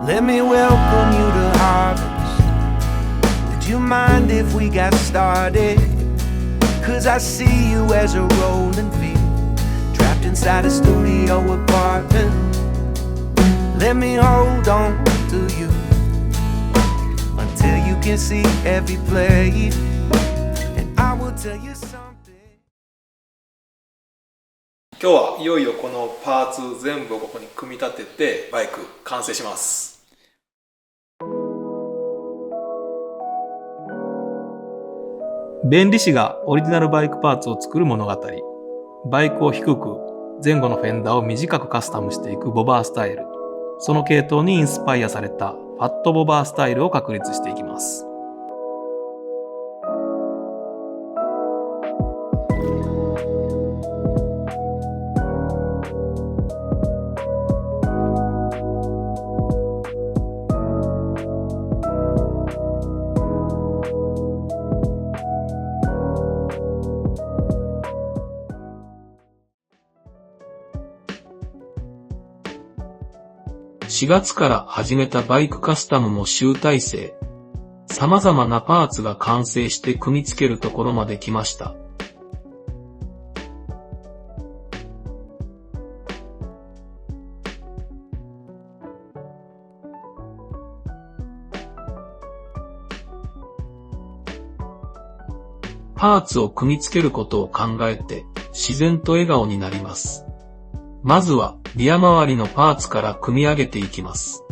Let me welcome you to Harvest. Would you mind if we got started? Cause I see you as a rolling field, trapped inside a studio apartment. Let me hold on to you until you can see every play, and I will tell you something. 今日はいよいよこのパーツ全部をここに組み立ててバイク完成します。弁理士がオリジナルバイクパーツを作る物語。バイクを低く、前後のフェンダーを短くカスタムしていくボバースタイル。その系統にインスパイアされたファットボバースタイルを確立していきます。4月から始めたバイクカスタムも集大成。様々なパーツが完成して組み付けるところまで来ました。パーツを組み付けることを考えて自然と笑顔になります。まずはリア周りのパーツから組み上げていきます。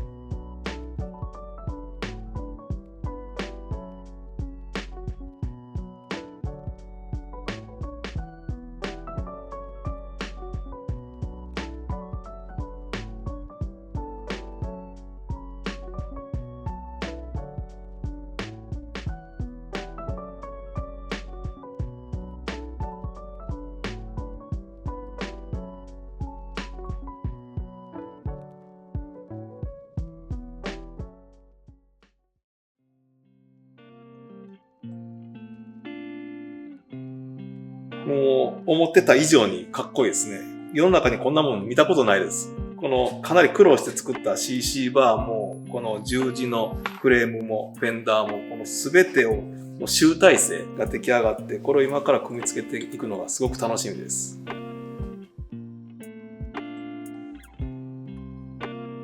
もう思ってた以上にかっこいいですね。世の中にこんなもん見たことないです。このかなり苦労して作った CC バーも、この十字のフレームも、フェンダーも、この全てを集大成が出来上がって、これを今から組み付けていくのがすごく楽しみです。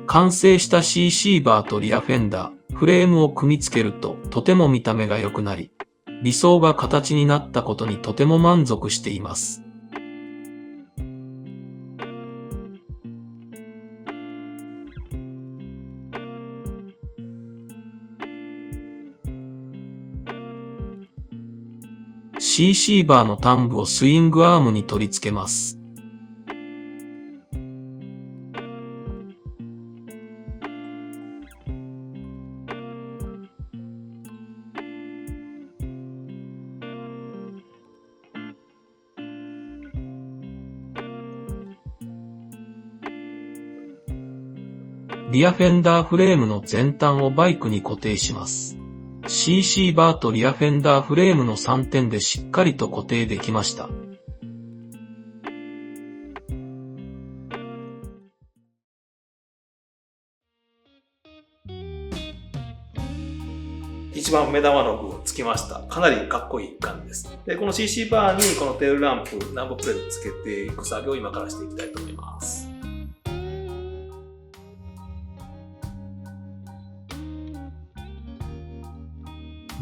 完成した CC バーとリアフェンダー、フレームを組み付けるととても見た目が良くなり、理想が形になったことにとても満足しています。CC バーの端部をスイングアームに取り付けます。リアフェンダーフレームの前端をバイクに固定します。CC バーとリアフェンダーフレームの3点でしっかりと固定できました。一番目玉の部分つきました。かなりかっこいい感じです。で、この CC バーにこのテールランプ、ナンバープレートつけていく作業を今からしていきたいと思います。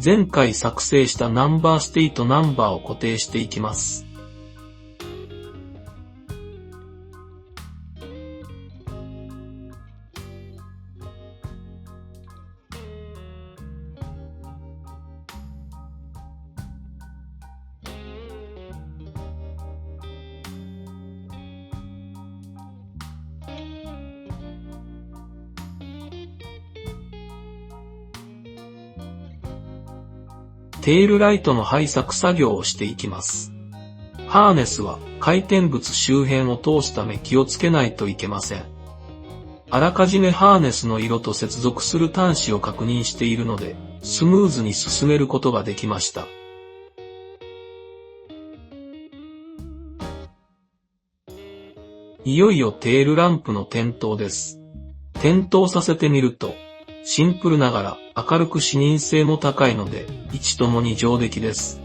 前回作成したナンバーステートナンバーを固定していきます。テールライトの配索作業をしていきます。ハーネスは回転物周辺を通すため気をつけないといけません。あらかじめハーネスの色と接続する端子を確認しているので、スムーズに進めることができました。いよいよテールランプの点灯です。点灯させてみると、シンプルながら明るく視認性も高いので、位置ともに上出来です。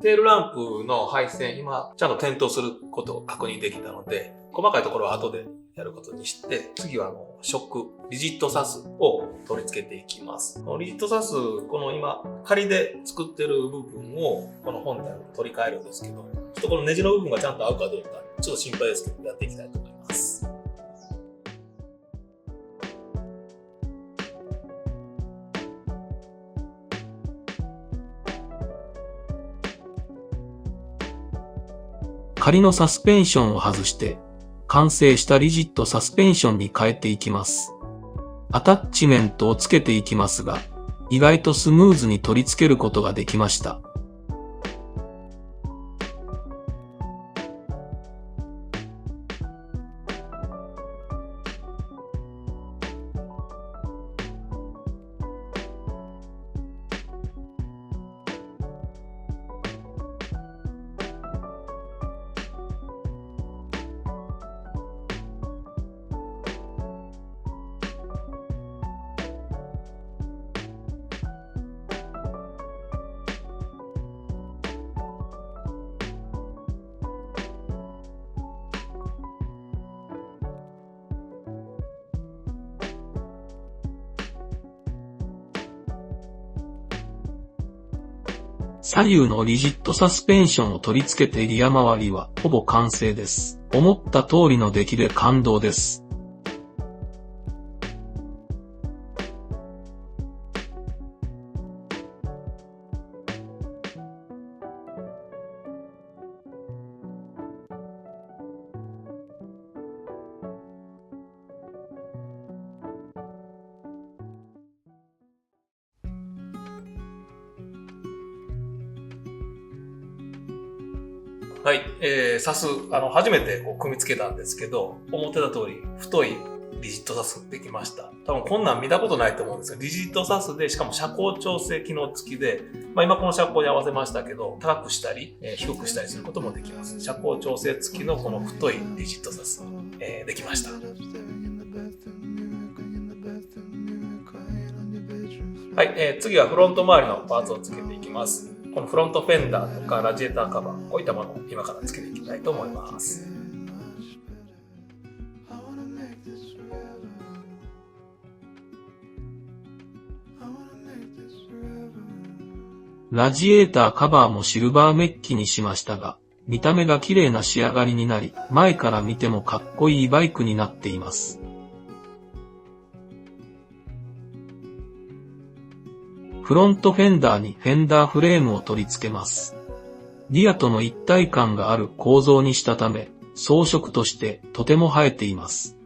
テールランプの配線、今、ちゃんと点灯することを確認できたので、細かいところは後でやることにして、次はショック、リジットサスを取り付けていきます。リジットサス、この今、仮で作ってる部分を、この本体に取り替えるんですけど、ちょっとこのネジの部分がちゃんと合うかどうか、ちょっと心配ですけど、やっていきたいと思います。仮のサスペンションを外して、完成したリジットサスペンションに変えていきます。アタッチメントをつけていきますが、意外とスムーズに取り付けることができました。左右のリジットサスペンションを取り付けてリア周りはほぼ完成です。思った通りの出来で感動です。はい、サス、初めて組み付けたんですけど、思ってた通り、太いリジットサスできました。多分こんなん見たことないと思うんですよ。リジットサスで、しかも遮光調整機能付きで、今この遮光に合わせましたけど、高くしたり、低くしたりすることもできます。遮光調整付きのこの太いリジットサス、できました。はい、次はフロント周りのパーツを付けていきます。このフロントフェンダーとかラジエーターカバー、こういったものを今から付けていきたいと思います。ラジエーターカバーもシルバーメッキにしましたが、見た目が綺麗な仕上がりになり、前から見てもかっこいいバイクになっています。フロントフェンダーにフェンダーフレームを取り付けます。リアとの一体感がある構造にしたため、装飾としてとても映えています。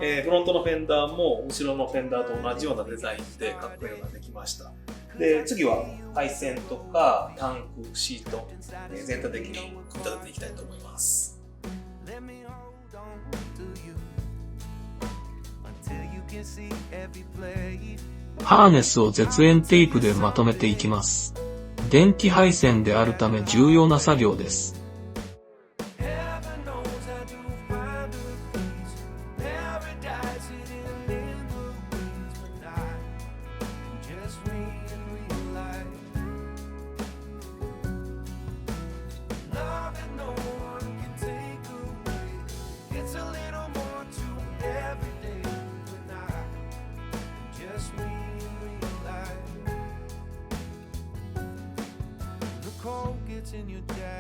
フロントのフェンダーも後ろのフェンダーと同じようなデザインでかっこいいのができました。で、次は配線とかタンク、シート、全体的に組み立てていきたいと思います。ハーネスを絶縁テープでまとめていきます。電気配線であるため重要な作業です。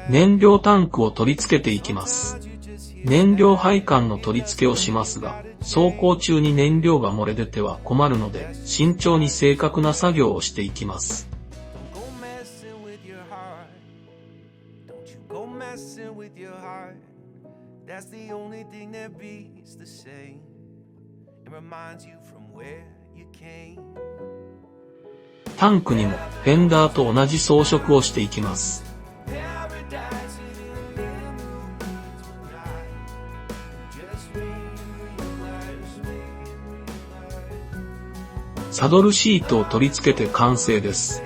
燃料タンクを取り付けていきます。燃料配管の取り付けをしますが、走行中に燃料が漏れ出ては困るので、慎重に正確な作業をしていきます。タンクにもフェンダーと同じ装飾をしていきます。サドルシートを取り付けて完成です。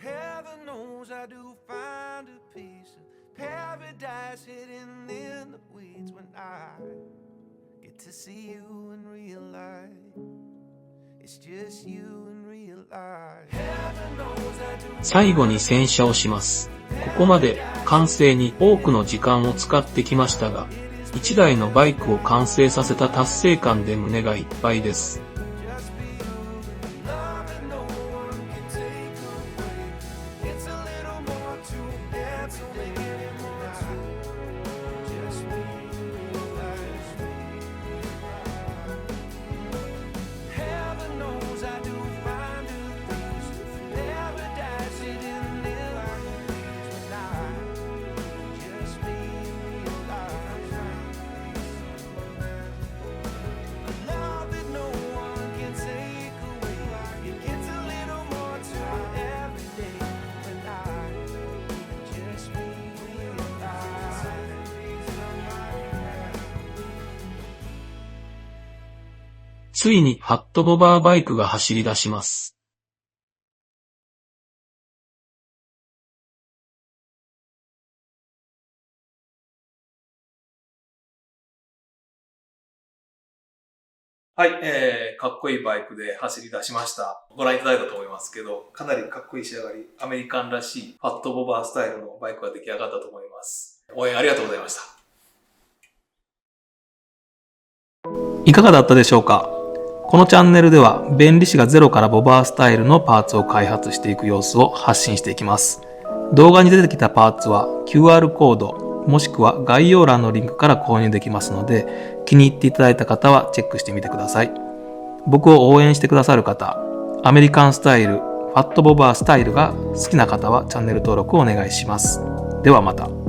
Heaven knows I do find a piece of paradise hidden in the weeds when I get to see you in real life. It's just you in real life. Heaven knows I do. 最後に洗車をします。ここまで完成に多くの時間を使ってきましたが、1台のバイクを完成させた達成感で胸がいっぱいです。ついにファットボバーバイクが走り出します。はい、かっこいいバイクで走り出しました。ご覧いただいたと思いますけど、かなりかっこいい仕上がり、アメリカンらしいファットボバースタイルのバイクが出来上がったと思います。応援ありがとうございました。いかがだったでしょうか。このチャンネルでは弁理士がゼロからボバースタイルのパーツを開発していく様子を発信していきます。動画に出てきたパーツは QR コードもしくは概要欄のリンクから購入できますので、気に入っていただいた方はチェックしてみてください。僕を応援してくださる方、アメリカンスタイル、ファットボバースタイルが好きな方はチャンネル登録をお願いします。ではまた。